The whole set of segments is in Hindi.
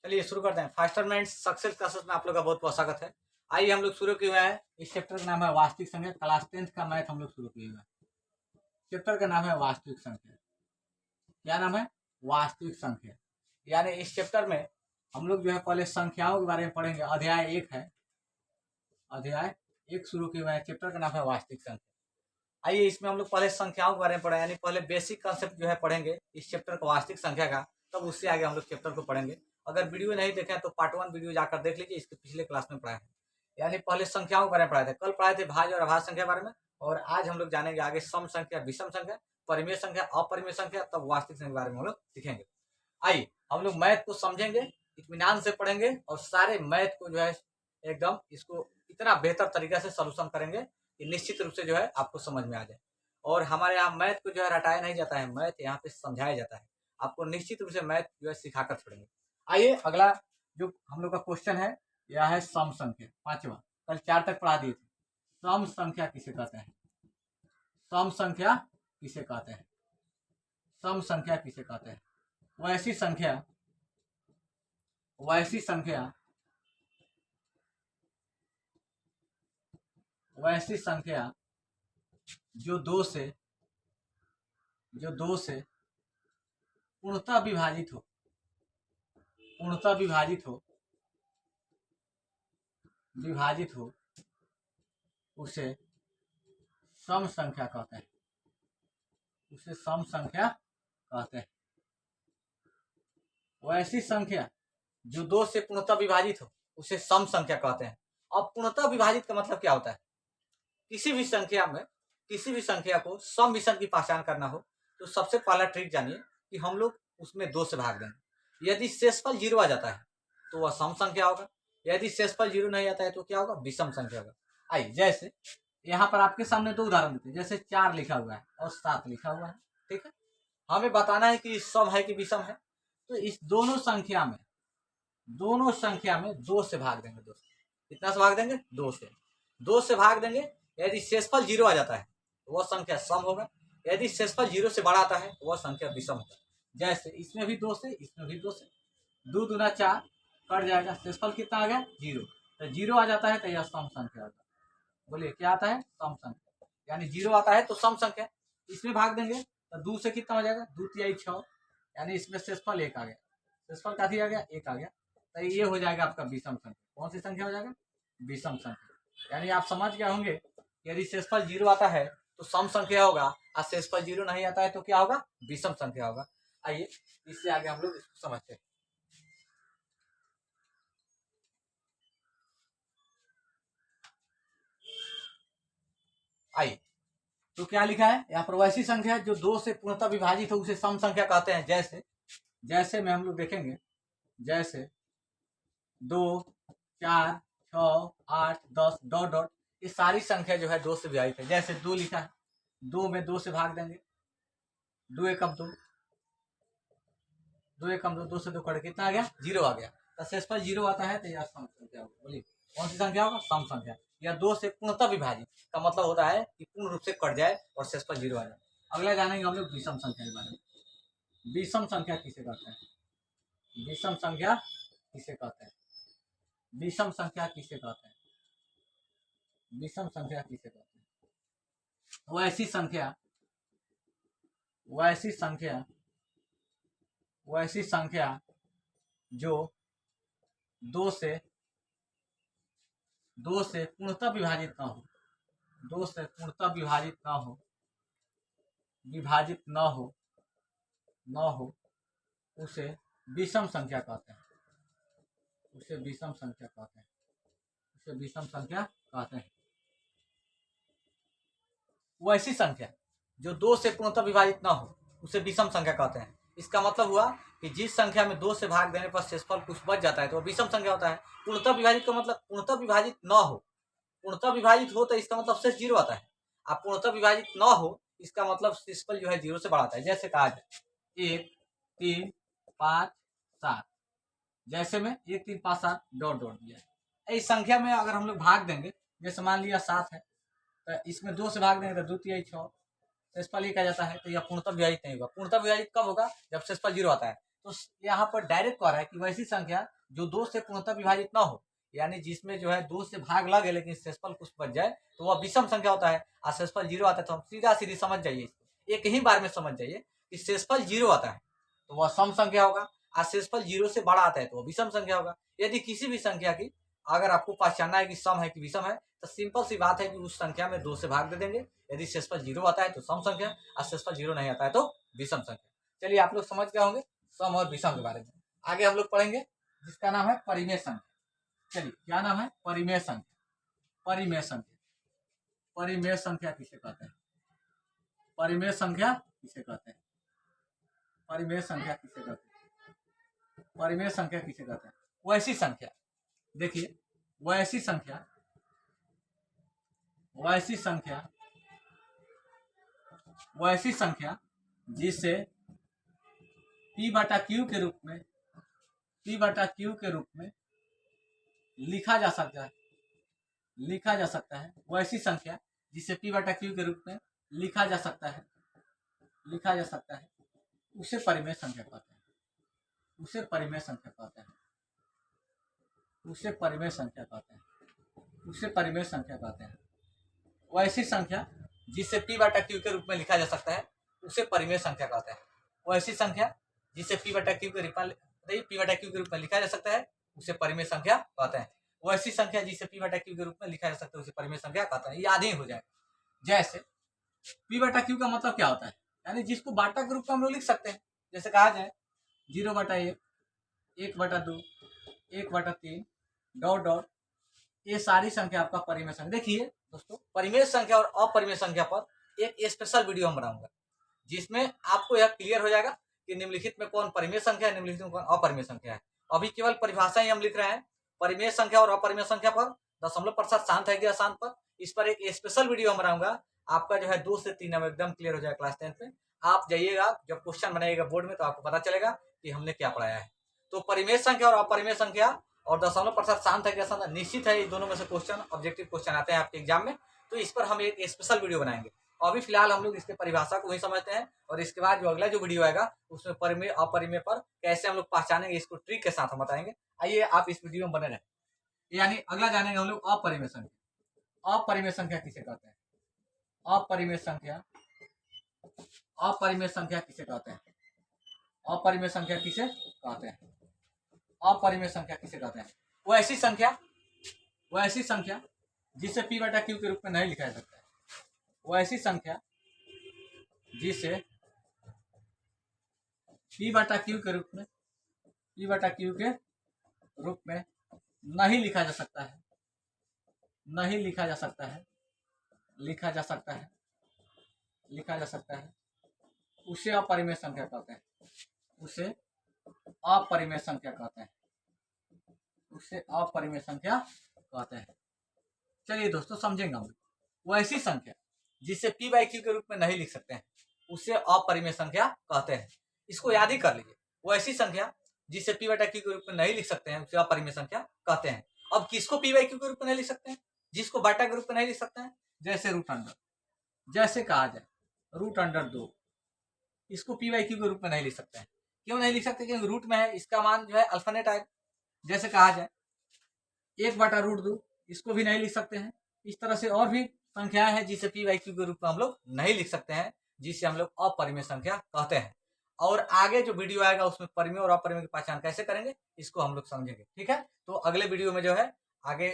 चलिए शुरू करते हैं। फास्टर माइंड सक्सेस क्लासेस में आप लोग का बहुत बहुत स्वागत है। आइए हम लोग शुरू किए हुए हैं। इस चैप्टर का नाम है वास्तविक संख्या। क्लास 10th का मैथ हम लोग शुरू किए हुए हैं। चैप्टर का नाम है वास्तविक संख्या। क्या नाम है? वास्तविक संख्या। यानी इस चैप्टर में हम लोग जो है पहले संख्याओं के बारे में पढ़ेंगे। अध्याय 1 है, अध्याय 1 शुरू किए हुए हैं। चैप्टर का नाम है वास्तविक संख्या। आइए इसमें हम लोग पहले संख्याओं के बारे में पढ़े, यानी पहले बेसिक कंसेप्ट जो है पढ़ेंगे इस चैप्टर को वास्तविक संख्या का, तब उससे आगे हम लोग चैप्टर को पढ़ेंगे। अगर वीडियो नहीं देखें तो पार्ट 1 वीडियो जाकर देख लीजिए, इसके पिछले क्लास में पढ़ा है। यानी पहले संख्याओं के बारे में पढ़ाए थे, कल पढ़ाए थे भाज्य और अभाज्य संख्या के बारे में, और आज हम लोग जानेंगे आगे सम संख्या, विषम संख्या, परिमेय संख्या, अपरिमेय संख्या, तब वास्तविक संख्या के बारे में हम लोग सीखेंगे। आइए हम लोग मैथ को समझेंगे, इत्मीनान से पढ़ेंगे और सारे मैथ को जो है एकदम इसको इतना बेहतर तरीके से सोल्यूशन करेंगे कि निश्चित रूप से जो है आपको समझ में आ जाए। और हमारे यहाँ मैथ को जो है रटाया नहीं जाता है, मैथ यहाँ पे समझाया जाता है। आपको निश्चित रूप से मैथ जो है सिखाकर छोड़ेंगे। आइए अगला जो हम लोग का क्वेश्चन है यह है सम संख्या, 5वां। कल 4 तक पढ़ा दिए थे। सम संख्या किसे कहते हैं? सम संख्या किसे कहते हैं? सम संख्या किसे कहते हैं? वैसी संख्या, वैसी संख्या, वैसी संख्या जो दो से पूर्णतः विभाजित हो, पूर्णतः विभाजित हो उसे सम संख्या कहते हैं, उसे सम संख्या कहते हैं। वैसी संख्या जो 2 से पूर्णतः विभाजित हो उसे सम संख्या कहते हैं। अब पूर्णतः विभाजित का मतलब क्या होता है? किसी भी संख्या में, किसी भी संख्या को सम विषम की पहचान करना हो तो सबसे पहला ट्रिक जानिए कि हम लोग उसमें 2 से भाग देंगे। यदि शेषफल 0 आ जाता है तो वह सम संख्या होगा, यदि शेषफल 0 नहीं आता है तो क्या होगा? विषम संख्या होगा। आइए जैसे यहाँ पर आपके सामने 2 उदाहरण देते हैं। जैसे 4 लिखा हुआ है और 7 लिखा हुआ है, ठीक है। हमें बताना है कि सम है कि विषम है। तो इस दोनों संख्या में 2 से भाग देंगे। 2 से कितना से भाग देंगे? 2 से भाग देंगे। यदि शेषफल 0 आ जाता है तो वह संख्या सम होगा, यदि शेषफल 0 से बड़ा आता है तो वह संख्या विषम होगा। जैसे इसमें भी 2 से, इसमें भी 2 से, 2 दूना 4 कट जाएगा। शेषफल कितना आ गया? 0। तो 0 आ जाता है तो यह सम संख्या होगा। बोलिए क्या आता है? सम संख्या। यानी 0 आता है तो सम संख्या। इसमें भाग देंगे तो 2 से कितना हो जाएगा? 2 तिहाई 6, यानी इसमें शेषफल 1 आ गया। शेषफल काफी आ गया? 1 आ गया। तो ये हो जाएगा आपका विषम संख्या। कौन सी संख्या हो जाएगा? विषम संख्या। यानी आप समझ गए होंगे यदि शेषफल 0 आता है तो सम संख्या होगा, और शेषफल 0 नहीं आता है तो क्या होगा? विषम संख्या होगा। आइए इससे आगे हम लोग इसको समझते हैं। आइए तो क्या लिखा है यहाँ पर? वैसी संख्या जो 2 से पूर्णतः विभाजित हो उसे सम संख्या कहते हैं। जैसे में हम लोग देखेंगे, जैसे 2, 4, 6, 8, 10 डॉट डॉट, ये सारी संख्या जो है 2 से विभाजित है। जैसे 2 लिखा है, 2 में 2 से भाग देंगे। 2 एकम 2, 2 एकम 2, 2 से 2 कट कितना आ गया? 0 आ गया। तो शेषफल 0 आता है तो यह सम संख्या होगा। बोलिए कौन सी संख्या होगा? सम संख्या। यह 2 से पूर्णतः विभाजित का मतलब होता है कि पूर्ण रूप से कट जाए और शेषफल 0 आ जाए। अगला जानेंगे हम लोग विषम संख्या के बारे में। विषम संख्या किसे कहते हैं? विषम संख्या किसे कहते हैं? विषम संख्या किसे कहते हैं? विषम संख्या किसे कहते हैं? वैसी संख्या, वैसी संख्या, वैसी संख्या जो 2 से पूर्णतः विभाजित ना हो, 2 से पूर्णतः विभाजित ना हो, विभाजित न हो उसे विषम संख्या कहते हैं। उसे विषम संख्या कहते हैं। उसे विषम संख्या कहते हैं। वैसी संख्या जो 2 से पूर्णतः विभाजित न हो उसे विषम संख्या कहते हैं। इसका मतलब हुआ कि जिस संख्या में 2 से भाग देने पर शेषफल कुछ बच जाता है तो वह विषम संख्या होता है। पूर्णतः विभाजित का मतलब पूर्णतः विभाजित न हो। पूर्णतः विभाजित हो तो इसका मतलब शेष 0 आता है। अब पूर्णतः विभाजित न हो इसका मतलब शेषफल जो है 0 से बड़ा आता है। जैसे कहा जाए 1, 3, 5, 7, जैसे में 1, 3, 5, 7 डॉट डॉट दिया। इस संख्या में अगर हम लोग भाग देंगे, जैसे मान लिया 7 है तो इसमें 2 से भाग देंगे तो 2 तिहाई 6, शेषफल 1 आ जाता है। तो यह पूर्णतः विभाजित नहीं होगा। पूर्णतः विभाजित कब होगा? जब शेषफल 0 आता है। तो यहाँ पर डायरेक्ट कह रहा है कि वैसी संख्या जो 2 से पूर्णतः विभाजित ना हो, यानी जिसमें जो है 2 से भाग लगे लेकिन शेषफल कुछ बच जाए, तो वह विषम संख्या होता है। और शेषफल 0 आता है, तो हम सीधा सीधी समझ जाइए, इसको एक ही बार में समझ जाइए कि शेषफल 0 आता है तो वह सम संख्या होगा, और शेषफल 0 से बड़ा आता है तो वह विषम संख्या होगा। यदि किसी भी संख्या की अगर आपको पहचानना है कि सम है कि विषम है, तो सिंपल सी बात है कि उस संख्या में 2 से भाग दे देंगे। यदि शेषफल 0 आता है तो सम संख्या, और शेषफल 0 नहीं आता है तो विषम संख्या। चलिए आप लोग समझ गए होंगे सम और विषम के बारे में। आगे हम लोग पढ़ेंगे जिसका नाम है परिमेय संख्या। चलिए क्या नाम है? परिमेय संख्या। परिमेय संख्या, परिमेय संख्या किसे कहते हैं? परिमेय संख्या किसे कहते हैं? परिमेय संख्या किसे कहते हैं? परिमेय संख्या किसे कहते हैं? वैसी संख्या, देखिए वैसी संख्या, वैसी संख्या, वैसी संख्या जिसे P/Q के रूप में, P/Q के रूप में लिखा जा सकता है, लिखा जा सकता है। वैसी संख्या जिसे P/Q के रूप में लिखा जा सकता है, लिखा जा सकता है, उसे परिमेय संख्या कहते हैं। उसे परिमेय संख्या कहते हैं। उसे परिमेय संख्या कहते हैं। उसे परिमेय संख्या कहते हैं। वैसी संख्या जिसे P/Q के रूप में लिखा जा सकता है उसे परिमेय संख्या कहते हैं। वैसी संख्या जिसे P/Q के रूप में लिखा जा सकता है उसे परिमेय संख्या कहते हैं। वैसी संख्या जिसे P/Q के रूप में लिखा जा सकता है उसे परिमेय संख्या कहते हैं। याद ही हो जाए। जैसे P/Q का मतलब क्या होता है? यानी जिसको बाटा के रूप में हम लोग लिख सकते हैं। जैसे कहा जाए 0/1, 1/2, 1/3 डॉट डॉट, ये सारी संख्या आपका परिमेय संख्या। देखिए दोस्तों, परिमेय संख्या और अपरिमेय संख्या पर एक स्पेशल वीडियो हम बनाऊंगा जिसमें आपको यह क्लियर हो जाएगा कि निम्नलिखित में कौन परिमेय संख्या है, निम्नलिखित में कौन अपरिमेय संख्या है। अभी केवल परिभाषा ही हम लिख रहे हैं। परिमेय संख्या और अपरिमेय संख्या पर दशमलव प्रसाद शांत है कि अशांत पर, इस पर एक स्पेशल वीडियो हम बनाऊंगा। आपका जो है 2 से 3 नंबर एकदम क्लियर हो जाएगा क्लास 10 में। आप जाइएगा, जब क्वेश्चन बनाइएगा बोर्ड में तो आपको पता चलेगा कि हमने क्या पढ़ाया है। तो परिमेय संख्या और अपरिमेय संख्या और दशमलव प्रसाद शांत है कि अशांत, निश्चित है ये दोनों में से क्वेश्चन, ऑब्जेक्टिव क्वेश्चन आते हैं आपके एग्जाम में। तो इस पर हम एक स्पेशल वीडियो बनाएंगे। अभी फिलहाल हम लोग इसके परिभाषा को ही समझते हैं, और इसके बाद जो अगला जो वीडियो आएगा उसमें परिमेय अपरिमेय पर कैसे हम लोग पहचानेंगे इसको ट्रिक के साथ हम बताएंगे। आइए आप इस वीडियो में बने रहें। यानी अगला जानेंगे हम लोग अपरिमेय संख्या। अपरिमेय संख्या किसे कहते हैं? अपरिमेय संख्या, अपरिमेय संख्या किसे कहते हैं? अपरिमेय संख्या किसे कहते हैं? अपरिमेय संख्या किसे कहते हैं? वैसी संख्या, वैसी संख्या जिसे P/Q के रूप में नहीं लिखा जा सकता है। वैसी संख्या जिसे P/Q के रूप में, P/Q के रूप में नहीं लिखा जा सकता है, नहीं लिखा जा सकता है, लिखा जा सकता है, लिखा जा सकता है, उसे अपरिमेय संख्या कहते हैं। उसे अपरिमेय संख्या कहते हैं। उसे अपरिमेय संख्या कहते हैं। चलिए दोस्तों समझेंगे हम। वैसी संख्या जिसे P/Q के रूप में नहीं लिख सकते हैं उसे अपरिमेय संख्या कहते हैं। इसको याद ही कर लीजिए। वैसी संख्या जिसे P/Q के रूप में नहीं लिख सकते हैं उसे अपरिमेय संख्या कहते हैं। अब किसको P/Q के रूप में नहीं लिख सकते हैं? जिसको बाटा के रूप में नहीं लिख सकते हैं। जैसे रूट अंडर, जैसे कहा जाए √2, इसको P/Q के रूप में नहीं लिख सकते हैं। क्यों नहीं लिख सकते? क्योंकि रूट में है, इसका मान जो है अल्फानेट आएगा। जैसे कहा जाए 1/√2, इसको भी नहीं लिख सकते हैं। इस तरह से और भी संख्याएं हैं जिसे P/Q के रूप में हम लोग नहीं लिख सकते हैं, जिसे हम लोग अपरिमेय संख्या कहते हैं। और आगे जो वीडियो आएगा उसमें परिमेय और अपरिमेय की पहचान कैसे करेंगे इसको हम लोग समझेंगे। ठीक है, तो अगले वीडियो में जो है आगे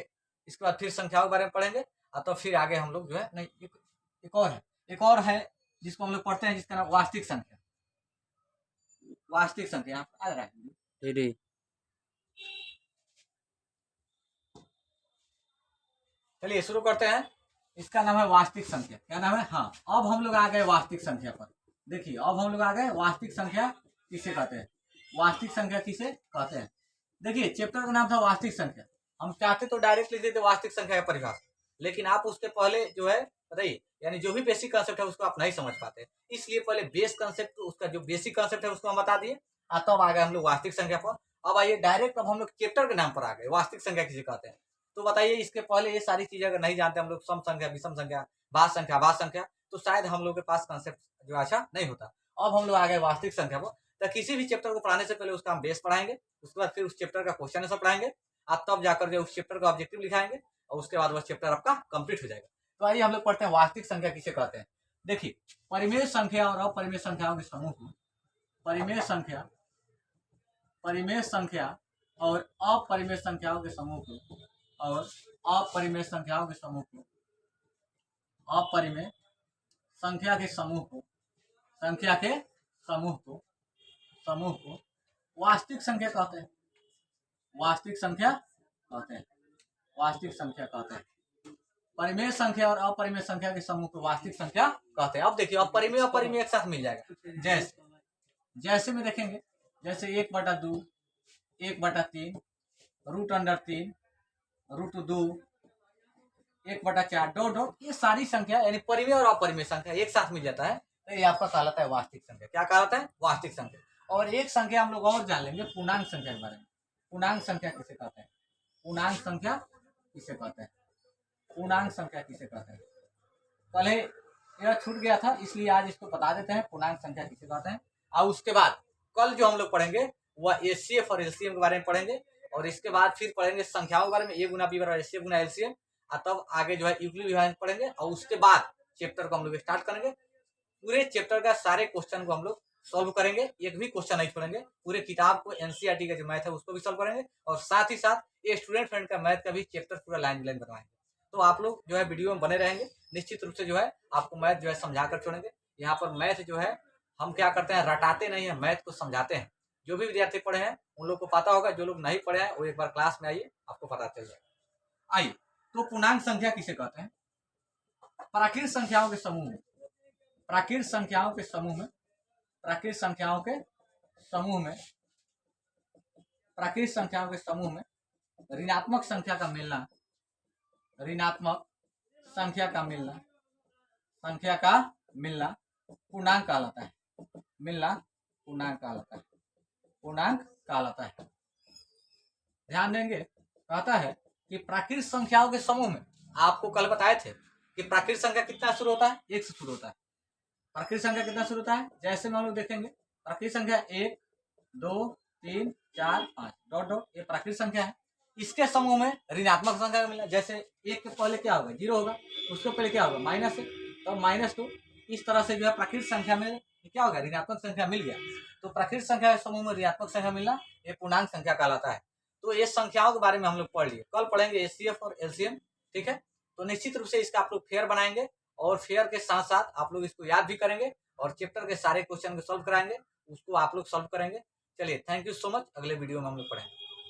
इसके बाद फिर संख्याओं के बारे में पढ़ेंगे। तो फिर आगे हम लोग जो है नहीं, एक और है जिसको हम लोग पढ़ते हैं, जिसका नाम वास्तविक संख्या। वास्तविक संख्या आ रहा है। चलिए शुरू करते हैं। इसका नाम है वास्तविक संख्या। क्या नाम है? हाँ, अब हम लोग आ गए वास्तविक संख्या पर। देखिए अब हम लोग आ गए वास्तविक संख्या किसे कहते हैं। वास्तविक संख्या किसे कहते हैं? देखिए चैप्टर का नाम था वास्तविक संख्या। हम चाहते तो डायरेक्ट लिख देते वास्तविक संख्या का परिभाषा, लेकिन आप उसके पहले जो है बताइए, यानी जो भी बेसिक कंसेप्ट है उसको आप नहीं समझ पाते, इसलिए पहले बेस कंसेप्ट, उसका जो बेसिक कंसेप्ट है उसको हम बता दिए। तब आ गए हम लोग वास्तविक संख्या पर। अब आइए डायरेक्ट अब हम लोग चैप्टर के नाम पर आ गए, वास्तविक संख्या किसे कहते हैं। तो बताइए इसके पहले ये सारी चीजें अगर नहीं जानते हम लोग, सम संख्या, विषम संख्या, भाज्य संख्या, भाज्य संख्या, तो शायद हम लोग के पास कंसेप्ट जो अच्छा नहीं होता। अब हम लोग आ गए वास्तविक संख्या पर। तो किसी भी चैप्टर को पढ़ाने से पहले उसका हम बेस पढ़ाएंगे, उसके बाद फिर उस चैप्टर का क्वेश्चन आंसर पढ़ाएंगे, आप तब जाकर जो उस चैप्टर का ऑब्जेक्टिव लिखाएंगे और उसके बाद वह चैप्टर आपका कंप्लीट हो जाएगा। तो आइए हम लोग पढ़ते हैं वास्तविक संख्या किसे कहते हैं। देखिए, परिमेय संख्या और अपरिमेय संख्याओं के समूह को परिमेय संख्या और अपरिमेय संख्याओं के समूह को अपरिमेय संख्या के समूह को वास्तविक संख्या कहते हैं। परिमेय संख्या और अपरिमेय संख्या के समूह को वास्तविक संख्या कहते हैं। अब देखिए, अपरिमेय अपरिमेय एक साथ मिल जाएगा। जैसे में देखेंगे, जैसे 1/2, 1/3, √3, √2, 1/4 डॉट ये सारी संख्या यानी परिमेय और अपरिमेय संख्या एक साथ मिल जाता है, तो ये आपका कहलाता है वास्तविक संख्या। क्या कहलाता है? वास्तविक संख्या। और एक संख्या हम लोग और जान लेंगे, पूर्णांक संख्या के बारे में। पूर्णांक संख्या किसे कहते हैं? पहले यह छूट गया था, इसलिए आज इसको बता देते हैं पूर्णांक संख्या किसे कहते हैं। और उसके बाद कल जो हम लोग पढ़ेंगे वह एचसीएफ और एलसीएम के बारे में पढ़ेंगे, और इसके बाद फिर पढ़ेंगे संख्याओं के बारे में, a गुना b बराबर एचसीएफ गुना एलसीएम, और तब आगे जो है यूक्लिड विभाजन पढ़ेंगे, और उसके बाद चैप्टर को हम लोग स्टार्ट करेंगे। पूरे चैप्टर का सारे क्वेश्चन को हम लोग सॉल्व करेंगे, एक भी क्वेश्चन नहीं छोड़ेंगे। पूरे किताब को एनसीईआरटी का जो मैथ है उसको भी सॉल्व करेंगे, और साथ ही साथ ये स्टूडेंट फ्रेंड का मैथ का भी चैप्टर पूरा लाइन बाय लाइन बनवाएंगे। तो आप लोग जो है वीडियो में बने रहेंगे, निश्चित रूप से जो है आपको मैथ जो है समझा कर छोड़ेंगे। यहाँ पर मैथ जो है हम क्या करते हैं, रटाते नहीं है, मैथ को समझाते हैं। जो भी विद्यार्थी पढ़े हैं उन लोग को पता होगा, जो लोग नहीं पढ़े हैं वो एक बार क्लास में आइए, आपको पता चल जाएगा। आइए, तो पूर्णांक संख्या किसे कहते हैं? प्राकृत संख्याओं के समूह में ऋणात्मक संख्या का मिलना पूर्णांक कहलाता है। ध्यान देंगे, कहता है कि प्राकृत संख्याओं के समूह में, आपको कल बताए थे कि प्राकृत संख्या कितना शुरू होता है? 1 से शुरू होता है। प्राकृत संख्या कितना शुरू होता है? जैसे हम लोग देखेंगे, प्राकृत संख्या 1, 2, 3, 4, 5 डॉट ये प्राकृत संख्या है। इसके समूह में ऋणात्मक संख्या का मिलना, जैसे 1 के पहले क्या होगा? 0 होगा, उसके पहले क्या होगा? माइनस है, तो -2। इस तरह से जो है प्राकृत संख्या में क्या होगा? ऋणात्मक संख्या मिल गया। तो प्राकृत संख्या के समूह में ऋणात्मक संख्या मिलना ये पूर्णांक संख्या कहलाता है। तो ये संख्याओं के बारे में हम लोग पढ़ लिए, कल पढ़ेंगे एचसीएफ और एलसीएम, ठीक है। तो निश्चित रूप से इसका आप लोग फेयर बनाएंगे, और फेयर के साथ साथ आप लोग इसको याद भी करेंगे, और चैप्टर के सारे क्वेश्चन को सॉल्व कराएंगे, उसको आप लोग सॉल्व करेंगे। चलिए, थैंक यू सो मच। अगले वीडियो में हम लोग पढ़ेंगे।